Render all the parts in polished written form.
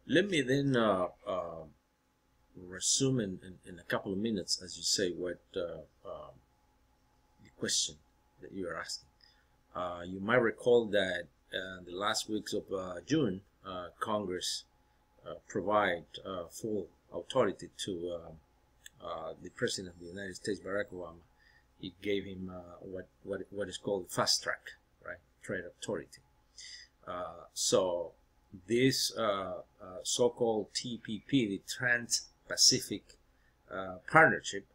Let me then resume in a couple of minutes, as you say, what the question that you are asking. You might recall that the last weeks of June, Congress provide full authority to the President of the United States, Barack Obama. It gave him what is called fast track, right, trade authority. So this so-called TPP, the Trans-Pacific Partnership,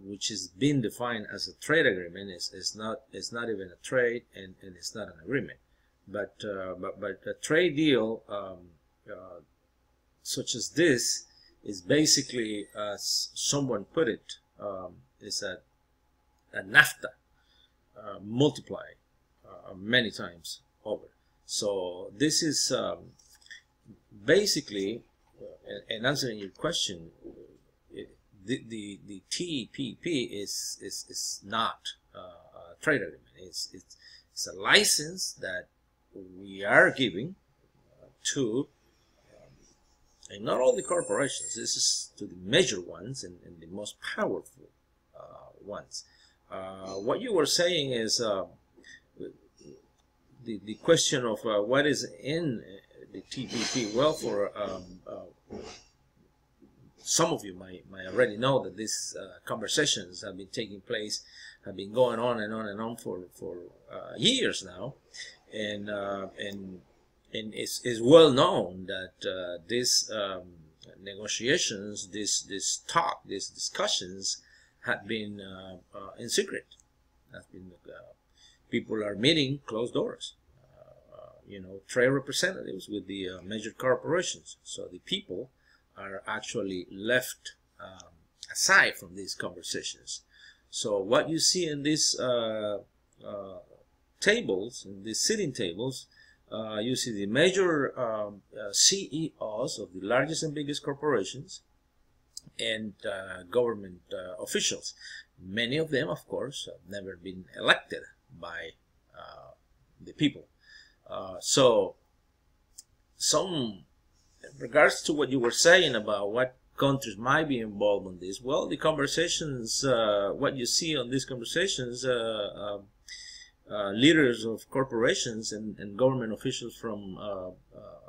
which is being defined as a trade agreement, is not even a trade, and it's not an agreement, but a trade deal such as this is basically, as someone put it, is a NAFTA multiplied many times over. So this is basically, in answering your question, the TPP is not a trade agreement. It's a license that we are giving to, and not all the corporations. This is to the major ones and the most powerful ones. What you were saying is the question of what is in the TPP. Well, for some of you might already know that these conversations have been taking place, have been going on and on and on for years now, and it's well known that these negotiations, this talk, these discussions had been in secret. People are meeting closed doors. Trade representatives with the major corporations. So the people are actually left aside from these conversations. So what you see in these tables, in these sitting tables, you see the major CEOs of the largest and biggest corporations and government officials. Many of them, of course, have never been elected by the people. So in regards to what you were saying about what countries might be involved in this, well, the conversations, what you see on these conversations, leaders of corporations and government officials from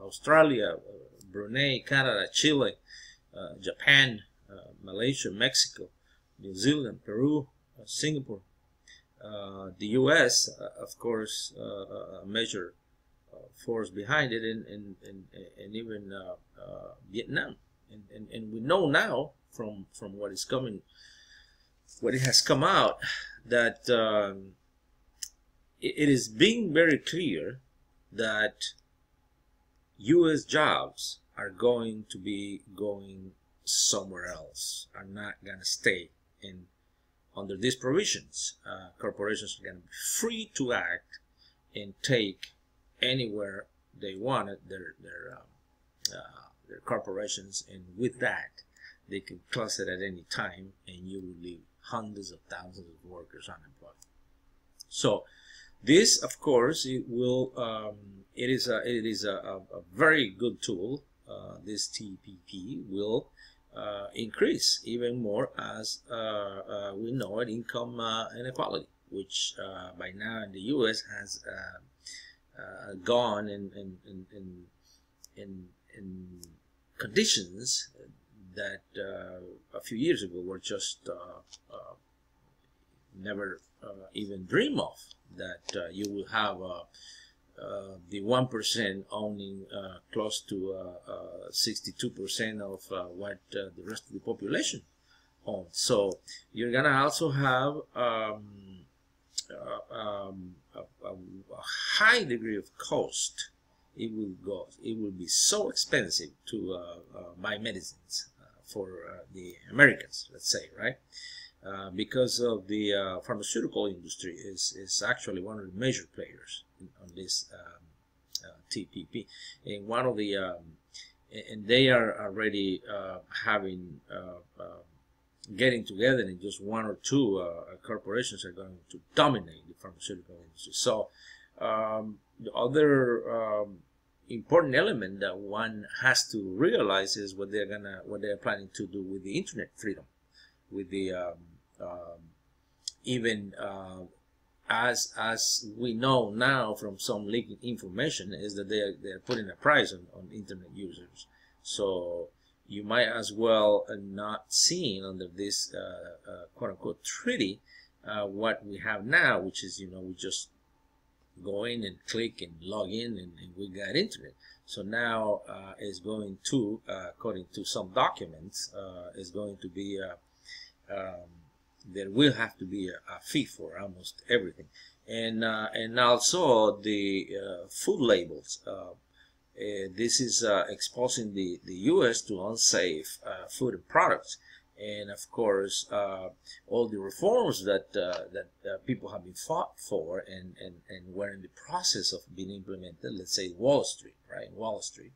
Australia, Brunei, Canada, Chile, Japan, Malaysia, Mexico, New Zealand, Peru, Singapore, the U.S., of course, a major force behind it, and even Vietnam, and we know now from what is coming, what it has come out, that it is being very clear that U.S. jobs are going to be going somewhere else, are not going to stay in under these provisions. Corporations are going to be free to act and take anywhere they wanted their corporations, and with that they can close it at any time, and you will leave hundreds of thousands of workers unemployed. So this, of course, it is a very good tool. This TPP will increase even more as we know it, income inequality, which by now in the U.S. has gone in conditions that a few years ago were just never even dream of, that you will have the 1% owning close to 62% of what the rest of the population owns. So you're gonna also have a high degree of cost. It will be so expensive to buy medicines for the Americans, let's say, right? Because of the pharmaceutical industry is actually one of the major players on this TPP, and one of the and they are already having getting together, and just one or two corporations are going to dominate the pharmaceutical industry. So the other important element that one has to realize is what they're planning to do with the internet freedom, with the even as we know now from some leaked information, is that they're putting a price on internet users. So you might as well not seen under this quote-unquote treaty what we have now, which is, we just go in and click and log in, and we got internet. So now is going to, according to some documents, is going to be there will have to be a fee for almost everything, and also the food labels. This is exposing the U.S. to unsafe food and products, and of course all the reforms that people have been fought for and were in the process of being implemented. Let's say Wall Street, right? Wall Street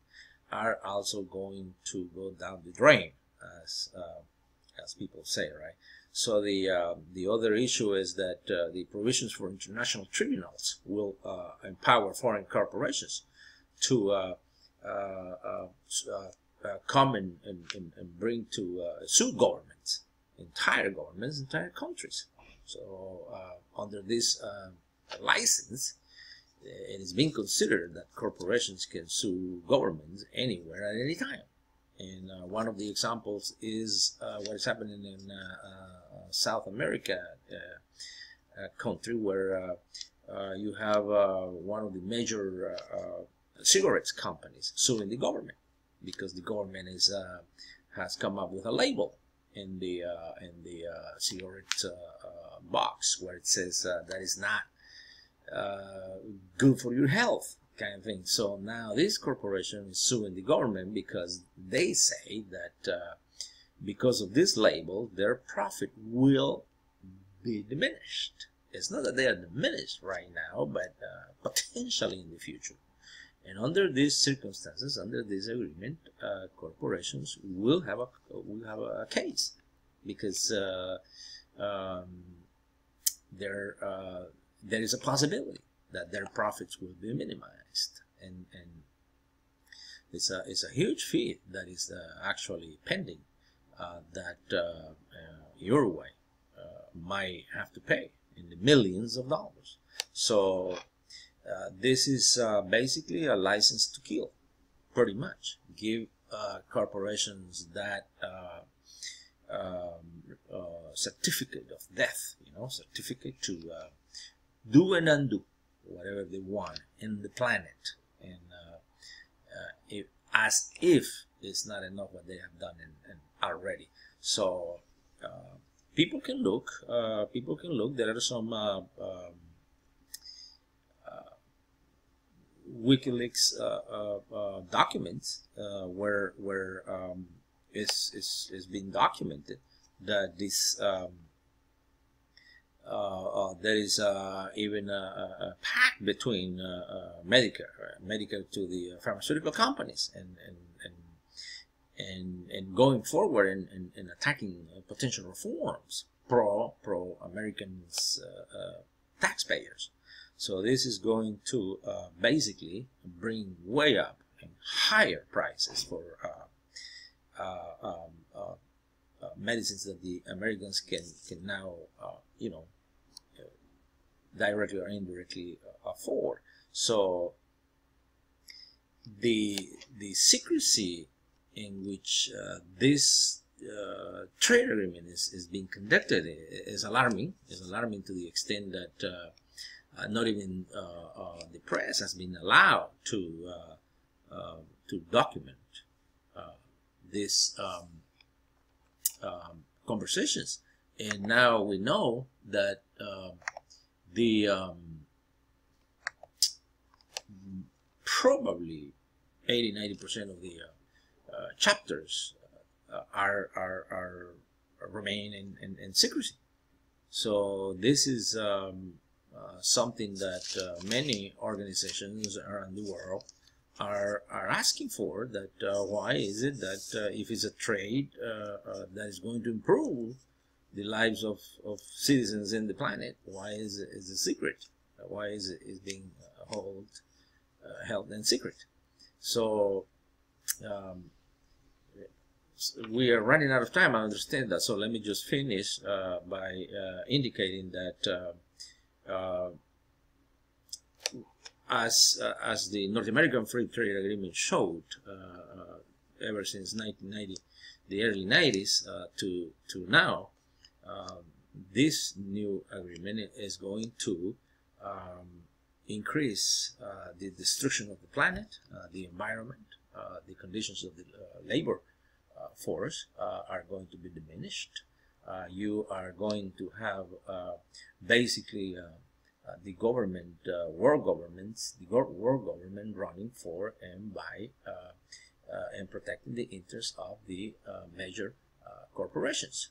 are also going to go down the drain, as people say, right? So the other issue is that the provisions for international tribunals will empower foreign corporations to come and bring to sue governments, entire countries. So under this license, it is being considered that corporations can sue governments anywhere at any time. And one of the examples is what is happening in South America country, where you have one of the major cigarettes companies suing the government because the government has come up with a label in the cigarette box where it says that is not good for your health, kind of thing. So now this corporation is suing the government because they say that because of this label, their profit will be diminished. It's not that they are diminished right now, but potentially in the future. And under these circumstances, under this agreement, corporations will have a case, because there is a possibility that their profits will be minimized, and it's a huge fee that is actually pending that Uruguay might have to pay in the millions of dollars. So this is basically a license to kill, pretty much. Give corporations that certificate of death, certificate to do and undo whatever they want in the planet, and as if it's not enough what they have done and already. So people can look. There are some WikiLeaks documents where it's been documented that this there is even a pact between Medicare to the pharmaceutical companies, and going forward and attacking potential reforms pro Americans taxpayers. So this is going to basically bring way up and higher prices for medicines that the Americans can now directly or indirectly afford. So the secrecy in which this trade agreement is being conducted is alarming. Is alarming to the extent that not even the press has been allowed to document these conversations. And now we know that the probably 80-90% of the chapters are remain in secrecy. So this is something that many organizations around the world are asking for. That why is it that if it's a trade that is going to improve the lives of citizens in the planet, why is a secret? Why is it being held in secret? So we are running out of time. I understand that. So let me just finish by indicating that as the North American Free Trade Agreement showed, ever since 1990, the early 90s to now, this new agreement is going to increase the destruction of the planet, the environment, the conditions of the labor force are going to be diminished. You are going to have basically the government, world governments, the world government running for and by and protecting the interests of the major corporations.